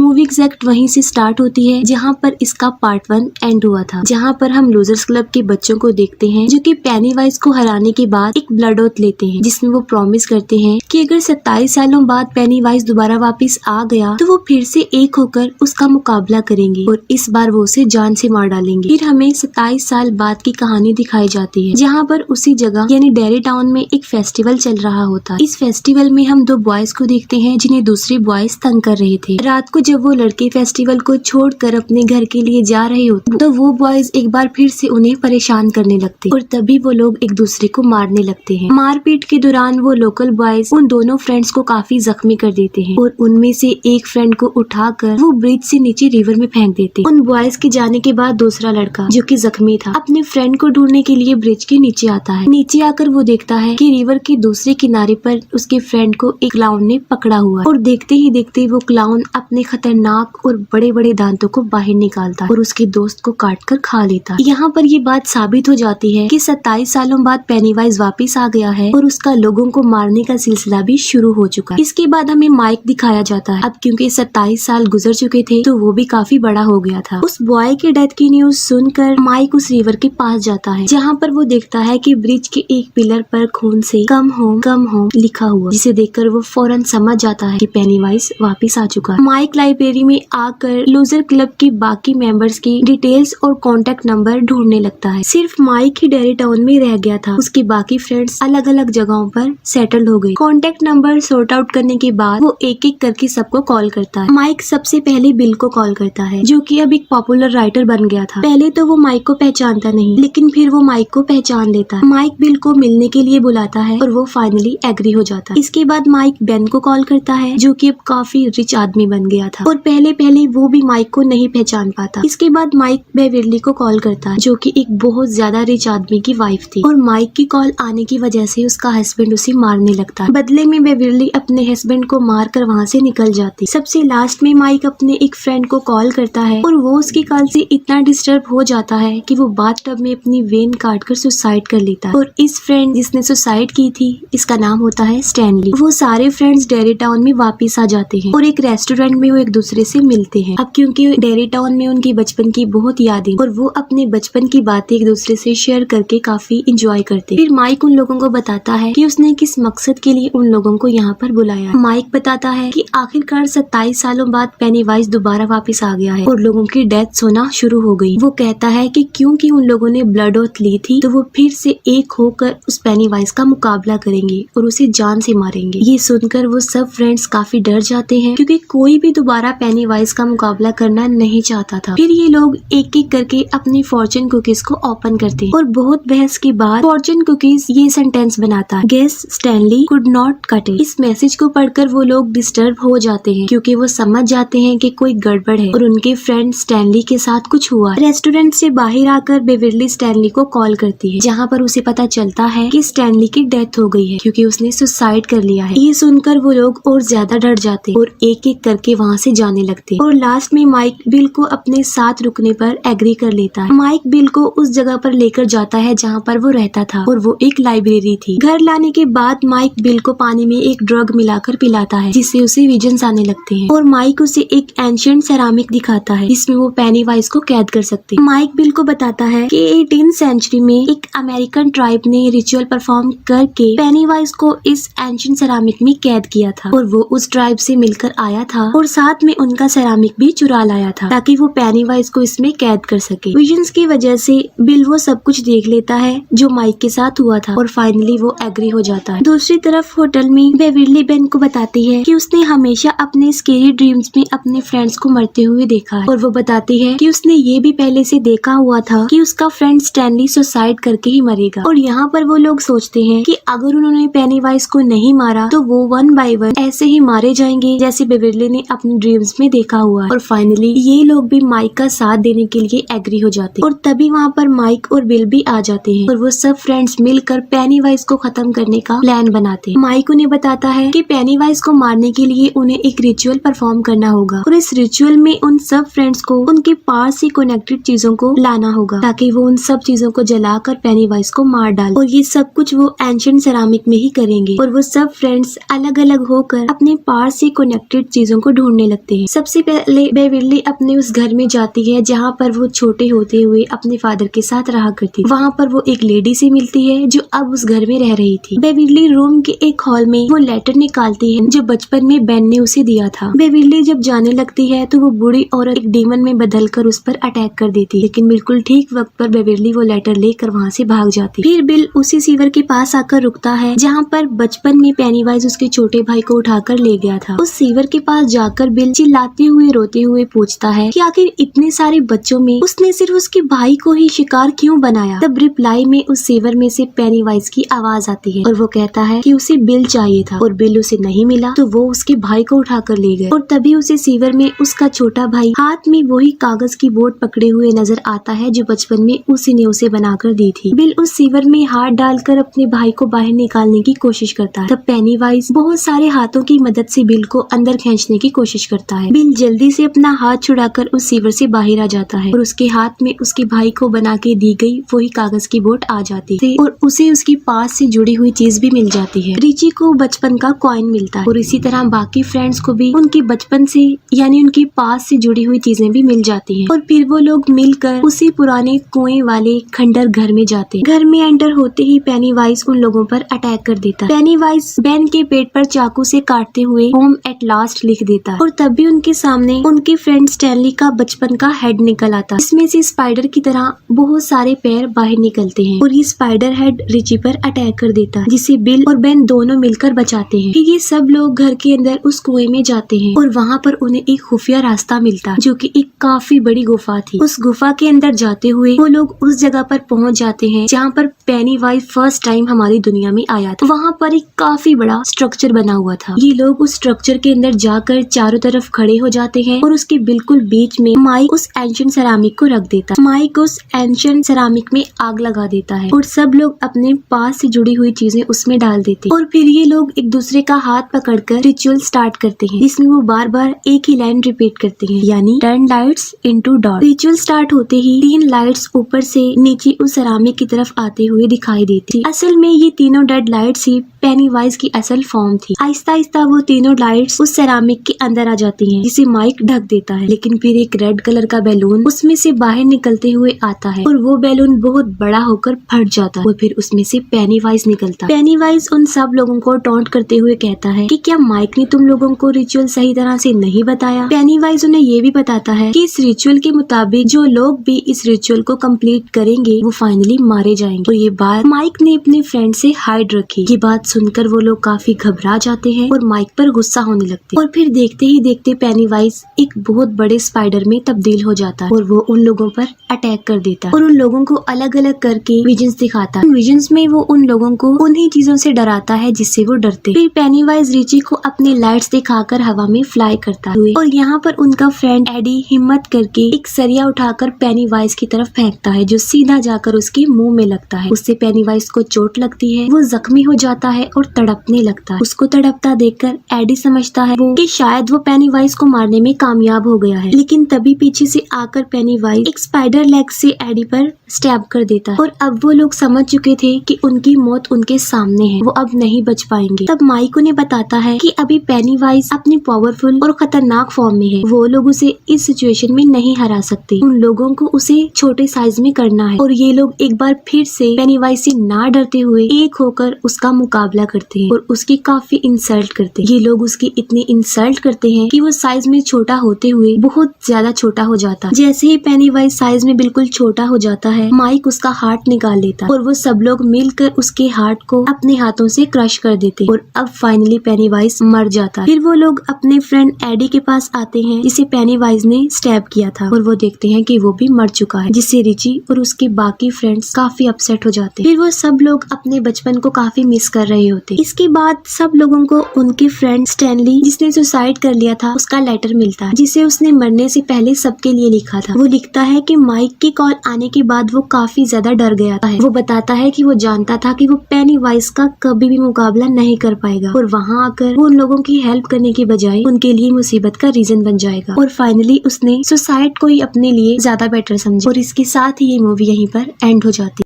Movie exact वहीं से start होती है जहाँ पर इसका पार्ट 1 एंड हुआ था, जहाँ पर हम लूजर्स क्लब के बच्चों को देखते हैं जो कि पेनीवाइज को हराने के बाद एक ब्लड ओथ लेते हैं, जिसमें वो प्रॉमिस करते हैं कि अगर 27 सालों बाद पेनीवाइज दोबारा वापस आ गया तो वो फिर से एक होकर उसका मुकाबला करेंगे और इस बार वो उसे जान से मार डालेंगे। फिर हमें 27 साल बाद की कहानी दिखाई जाती है जहाँ पर उसी जगह यानी डेरी टाउन में एक फेस्टिवल चल रहा होता है। इस फेस्टिवल में हम 2 बॉयज को देखते हैं जिन्हें दूसरे बॉयज तंग कर रहे थे। रात को जब वो लड़के फेस्टिवल को छोड़कर अपने घर के लिए जा रहे होते तो वो बॉयज एक बार फिर से उन्हें परेशान करने लगते और तभी वो लोग एक दूसरे को मारने लगते हैं। मारपीट के दौरान वो लोकल बॉयज उन दोनों फ्रेंड्स को काफी जख्मी कर देते हैं और उनमें से एक फ्रेंड को उठाकर वो ब्रिज से नीचे रिवर में फेंक देते। उन बॉयज के जाने के बाद दूसरा लड़का जो कि जख्मी था अपने फ्रेंड को ढूंढने के लिए ब्रिज के नीचे आता है। नीचे आकर वो देखता है कि रिवर के दूसरे किनारे पर उसके फ्रेंड को एक क्लाउन ने पकड़ा हुआ है और देखते ही देखते वो क्लाउन अपने खतरनाक और बड़े बड़े दांतों को बाहर निकालता है और उसके दोस्त को काट कर खा लेता है। यहाँ पर ये बात साबित हो जाती है कि 27 सालों बाद पेनीवाइज वापस आ गया है और उसका लोगों को मारने का सिलसिला भी शुरू हो चुका है। इसके बाद हमें माइक दिखाया जाता है। अब क्योंकि 27 साल गुजर चुके थे तो वो भी काफी बड़ा हो गया था। उस बॉय के डेथ की न्यूज सुनकर माइक उस रिवर के पास जाता है जहाँ पर वो देखता है कि ब्रिज के एक पिलर पर खून से कम हो लिखा हुआ, जिसे देखकर वो फौरन समझ जाता है कि पेनीवाइज वापस आ चुका है। माइक लाइब्रेरी में आकर लूजर क्लब के बाकी मेंबर्स की डिटेल्स और कॉन्टेक्ट नंबर ढूंढने लगता है। सिर्फ माइक ही डेरी टाउन में रह गया था, उसके बाकी फ्रेंड्स अलग अलग जगहों पर सेटल हो गए। कॉन्टेक्ट नंबर सॉर्ट आउट करने के बाद वो एक एक करके सबको कॉल करता है। माइक सबसे पहले बिल को कॉल करता है जो कि अब एक पॉपुलर राइटर बन गया था। पहले तो वो माइक को पहचानता नहीं, लेकिन फिर वो माइक को पहचान लेता है। माइक बिल को मिलने के लिए बुलाता है और वो फाइनली एग्री हो जाता है। इसके बाद माइक बेन को कॉल करता है जो कि अब काफी रिच आदमी बन गया था और पहले वो भी माइक को नहीं पहचान पाता। इसके बाद माइक बेवर्ली को कॉल करता है जो कि एक बहुत ज्यादा रिच आदमी की वाइफ थी और माइक की कॉल आने की वजह से उसका हस्बैंड उसे मारने लगता है। बदले में बेवर्ली अपने हस्बैंड को मार कर वहाँ से निकल जाती। सबसे लास्ट में माइक अपने एक फ्रेंड को कॉल करता है और वो उसकी कॉल से इतना डिस्टर्ब हो जाता है कि वो बाथटब में अपनी वेन काटकर सुसाइड कर लेता है। और इस फ्रेंड जिसने सुसाइड की थी इसका नाम होता है स्टैनली। वो सारे फ्रेंड्स डेरी टाउन में वापस आ जाते हैं और एक रेस्टोरेंट में वो एक दूसरे से मिलते हैं। अब क्योंकि डेरी टाउन में उनकी बचपन की बहुत यादें और वो अपने बचपन की बातें एक दूसरे से शेयर करके काफी इंजॉय करते हैं। फिर माइक उन लोगों को बताता है कि उसने किस मकसद के लिए उन लोगों को यहाँ पर बुलाया है। माइक बताता है कि आखिरकार 27 सालों बाद पेनीवाइज दोबारा वापस आ गया है और लोगों की डेथ होना शुरू हो गई। वो कहता है कि क्योंकि उन लोगों ने ब्लड ओथ ली थी तो वो फिर से एक होकर उस पेनीवाइज का मुकाबला करेंगे और उसे जान से मारेंगे। ये सुनकर वो सब फ्रेंड्स काफी डर जाते हैं क्योंकि कोई भी दोबारा पेनीवाइज का मुकाबला करना नहीं चाहता था। फिर ये लोग एक एक करके अपनी फॉर्चून कुकीज को ओपन करते हैं और बहुत बहस के बाद फॉर्चून कुकीज ये सेंटेंस बनाता है, guess Stanley could not cut it. इस मैसेज को पढ़कर वो लोग डिस्टर्ब हो जाते हैं क्योंकि वो समझ जाते हैं कि कोई गड़बड़ है और उनके फ्रेंड स्टैनली के साथ कुछ हुआ। रेस्टोरेंट से बाहर आकर बेवर्ली स्टैनली को कॉल करती है जहाँ पर उसे पता चलता है कि स्टैनली की डेथ हो गई है क्योंकि उसने सुसाइड कर लिया है। ये सुनकर वो लोग और ज्यादा डर जाते और एक एक करके वहाँ से जाने लगते और लास्ट में माइक बिल को अपने साथ रुकने पर एग्री कर लेता है। माइक बिल को उस जगह पर लेकर जाता है जहाँ पर वो रहता था और वो एक लाइब्रेरी थी। घर लाने के बाद माइक बिल को पानी में एक ड्रग मिलाकर पिलाता है जिससे उसे विजन्स आने लगते हैं और माइक उसे एक एंशिएंट सेरामिक दिखाता है जिसमें वो पेनीवाइज को कैद कर सकते हैं। माइक बिल को बताता है कि 18th सेंचुरी में एक अमेरिकन ट्राइब ने रिचुअल परफॉर्म करके पेनीवाइज को इस एंशिएंट सेरामिक में कैद किया था और वो उस ट्राइब से मिलकर आया था और साथ में उनका सेरामिक भी चुरा लाया था ताकि वो पेनीवाइज को इसमें कैद कर सके। विजन्स की वजह से बिल वो सब कुछ देख लेता है जो माइक के साथ हुआ था और फाइनली वो एग्री हो जाता है। दूसरी तरफ होटल में बेवर्ली बेन को बताती है कि उसने हमेशा अपने स्केरी ड्रीम्स में अपने फ्रेंड्स को मरते हुए देखा है और वो बताती है कि उसने ये भी पहले से देखा हुआ था कि उसका फ्रेंड स्टैनली सुसाइड करके ही मरेगा। और यहाँ पर वो लोग सोचते हैं कि अगर उन्होंने पेनीवाइज को नहीं मारा तो वो 1 by 1 ऐसे ही मारे जाएंगे जैसे बेवर्ली ने अपने ड्रीम्स में देखा हुआ है। और फाइनली ये लोग भी माइक का साथ देने के लिए एग्री हो जाते हैं और तभी वहाँ पर माइक और बिल भी आ जाते हैं और वो सब फ्रेंड्स मिलकर पेनीवाइज को खत्म करने का प्लान बनाते हैं। माइक उन्हें बताता है कि पेनीवाइज को मारने के लिए उन्हें एक रिचुअल परफॉर्म करना होगा और इस रिचुअल में उन सब फ्रेंड्स को उनके पास से कनेक्टेड चीजों को लाना होगा ताकि वो उन सब चीजों को जलाकर पेनीवाइज को मार डाले और ये सब कुछ वो एंशिएंट सेरामिक में ही करेंगे और वो सब फ्रेंड्स अलग अलग होकर अपने पास से कनेक्टेड चीजों को ढूंढने लगते हैं। सबसे पहले बेविली अपने उस घर में जाती है जहाँ पर वो छोटे होते हुए अपने फादर के साथ रहा करती। वहाँ पर वो एक लेडी से मिलती है जो अब उस घर में रह रही थी। बेविली रूम के एक हॉल में वो लेटर निकालती है जो बचपन में बेन ने उसे दिया था। बेविली जब जाने लगती है तो वो बूढ़ी औरत एक डीमन में बदलकर उस पर अटैक कर देती, लेकिन बिल्कुल ठीक वक्त पर बेविली वो लेटर लेकर वहाँ से भाग जाती। फिर बिल उसी सीवर के पास आकर रुकता है जहाँ पर बचपन में पेनीवाइज उसके छोटे भाई को उठाकर ले गया था। उस सीवर के पास जाकर बिल चिल्लाते हुए रोते हुए पूछता है कि आखिर इतने सारे बच्चों में उसने सिर्फ उसके भाई को ही शिकार क्यों बनाया। तब रिप्लाई में उस सीवर में से पेनीवाइज की आवाज आती है और वो कहता है कि उसे बिल चाहिए था और बिल उसे नहीं मिला तो वो उसके भाई को उठाकर ले गए। और तभी उसे सीवर में उसका छोटा भाई हाथ में वही कागज की बोट पकड़े हुए नजर आता है जो बचपन में उसी ने उसे बनाकर दी थी। बिल उस सीवर में हाथ डालकर अपने भाई को बाहर निकालने की कोशिश करता है। तब पेनीवाइज बहुत सारे हाथों की मदद से बिल को अंदर खींचने की कोशिश करता है। बिल जल्दी से अपना हाथ छुड़ाकर उस सीवर से बाहर आ जाता है और उसके हाथ में उसके भाई को बना के दी गई वही कागज की बोट आ जाती है और उसे उसकी पास से जुड़ी हुई चीज भी मिल जाती है। रिची को बचपन का कॉइन मिलता है और इसी तरह बाकी फ्रेंड्स को भी उनके बचपन से यानी उनके पास से जुड़ी हुई चीजें भी मिल जाती हैं। और फिर वो लोग मिलकर उसी पुराने कुएं वाले खंडर घर में जाते हैं। घर में एंटर होते ही पेनीवाइज उन लोगों पर अटैक कर देता है। पेनीवाइज बेन के पेट पर चाकू से काटते हुए होम एट लास्ट लिख देता है और तब भी उनके सामने उनके फ्रेंड स्टैनली का बचपन का हेड निकल आता है। इसमें से स्पाइडर की तरह बहुत सारे पैर बाहर निकलते हैं और ये स्पाइडर हेड रिची पर अटैक कर देता है जिसे बिल और बेन दोनों मिलकर बचाते हैं। फिर ये सब लोग घर के अंदर उस कुएं में जाते हैं और वहाँ पर उन्हें एक खुफिया रास्ता मिलता है जो कि एक काफी बड़ी गुफा थी। उस गुफा के अंदर जाते हुए वो लोग उस जगह पर पहुँच जाते हैं जहाँ पर पेनीवाइज फर्स्ट टाइम हमारी दुनिया में आया था। वहाँ पर एक काफी बड़ा स्ट्रक्चर बना हुआ था। ये लोग उस स्ट्रक्चर के अंदर जाकर चारों तरफ खड़े हो जाते हैं और उसके बिल्कुल बीच में माइक उस एंशिएंट सेरामिक को रख देता है। माइक उस एंशिएंट सेरामिक में आग लगा देता है और सब लोग अपने पास से जुड़ी हुई चीजें उसमें डाल देते हैं और फिर ये लोग एक दूसरे का हाथ पकड़कर रिचुअल स्टार्ट करते हैं जिसमें वो बार बार एक ही लाइन रिपीट करते हैं यानी 10 lights into dot. Ritual start होते ही 3 लाइट्स ऊपर से नीचे उस सेरामिक की तरफ आते हुए दिखाई देती। असल में ये तीनों डेड लाइट्स ही पेनीवाइज की असल फॉर्म थी। आहिस्ता आहिस्ता वो तीनों लाइट्स उस सेरामिक के अंदर आ जाती हैं जिसे माइक ढक देता है, लेकिन फिर एक रेड कलर का बैलून उसमें से बाहर निकलते हुए आता है और वो बैलून बहुत बड़ा होकर फट जाता है और फिर उसमें से पेनीवाइज निकलता है। पेनीवाइज उन सब लोगों को टॉन्ट करते हुए कहता है कि क्या माइक ने तुम लोगों को रिचुअल सही तरह से नहीं बताया। पेनीवाइज उन्हें ये भी बताता है कि इस रिचुअल के मुताबिक जो लोग भी इस रिचुअल को कंप्लीट करेंगे वो फाइनली मारे जाएंगे। और ये बात माइक ने अपने फ्रेंड से हाइड रखी। ये बात सुनकर वो लोग काफी घबरा जाते हैं और माइक पर गुस्सा होने लगते हैं और फिर देखते ही देखते पेनीवाइज एक बहुत बड़े स्पाइडर में तब्दील हो जाता है और वो उन लोगों पर अटैक कर देता है और उन लोगों को अलग अलग करके विजन्स दिखाता है। विजन्स में वो उन लोगों को उन्हीं चीजों से डराता है जिससे वो डरते। फिर पेनीवाइज रिची को अपने लाइट्स दिखाकर हवा में फ्लाई करता है और यहाँ पर उनका फ्रेंड एडी हिम्मत करके एक सरिया उठाकर पेनीवाइज की तरफ फेंकता है जो सीधा जाकर उसके मुंह में लगता है। उससे पेनीवाइज को चोट लगती है, वो जख्मी हो जाता है और तड़पने लगता है। उसको तड़पता देखकर एडी समझता है कि शायद वो पेनीवाइज को मारने में कामयाब हो गया है, लेकिन तभी पीछे से आकर पेनीवाइज एक स्पाइडर लेग से एडी पर स्टैब कर देता है और अब वो लोग समझ चुके थे कि उनकी मौत उनके सामने है, वो अब नहीं बच पाएंगे। तब माइक उन्हें बताता है कि अभी पेनीवाइज अपनी पावरफुल और खतरनाक फॉर्म में है, वो लोग उसे इस सिचुएशन में नहीं हरा सकते। उन लोगों को उसे छोटे साइज में करना है और ये लोग एक बार फिर से पेनीवाइज से ना डरते हुए एक होकर उसका मुकाबला करते हैं और उसकी काफी इंसल्ट करते हैं। ये लोग उसकी इतनी इंसल्ट करते हैं कि वो साइज में छोटा होते हुए बहुत ज्यादा छोटा हो जाता है। जैसे ही पेनीवाइज साइज में बिल्कुल छोटा हो जाता है, माइक उसका हार्ट निकाल लेता है और वो सब लोग मिलकर उसके हार्ट को अपने हाथों से क्रश कर देते और अब फाइनली पेनीवाइज मर जाता है। फिर वो लोग अपने फ्रेंड एडी के पास आते हैं जिसे पेनीवाइज ने स्टैब किया था और वो देखते हैं कि वो भी मर चुका है, जिससे रिची और उसके बाकी फ्रेंड्स काफी अपसेट हो जाते हैं। फिर वो सब लोग अपने बचपन को काफी मिस कर रहे होते। इसके बाद सब लोगों को उनके फ्रेंड स्टैनली जिसने सुसाइड कर लिया था उसका लेटर मिलता है जिसे उसने मरने से पहले सबके लिए लिखा था। वो लिखता है कि माइक की कॉल आने के बाद वो काफी ज्यादा डर गया है। वो बताता है कि वो जानता था कि वो पेनीवाइज का कभी भी मुकाबला नहीं कर पाएगा और वहाँ आकर वो उन लोगों की हेल्प करने की बजाय उनके लिए मुसीबत का रीजन बन जाएगा और फाइनली उसने सुसाइड को ही अपने लिए ज्यादा बेटर समझा और इसके साथ ही ये मूवी यहीं पर एंड हो जाती है।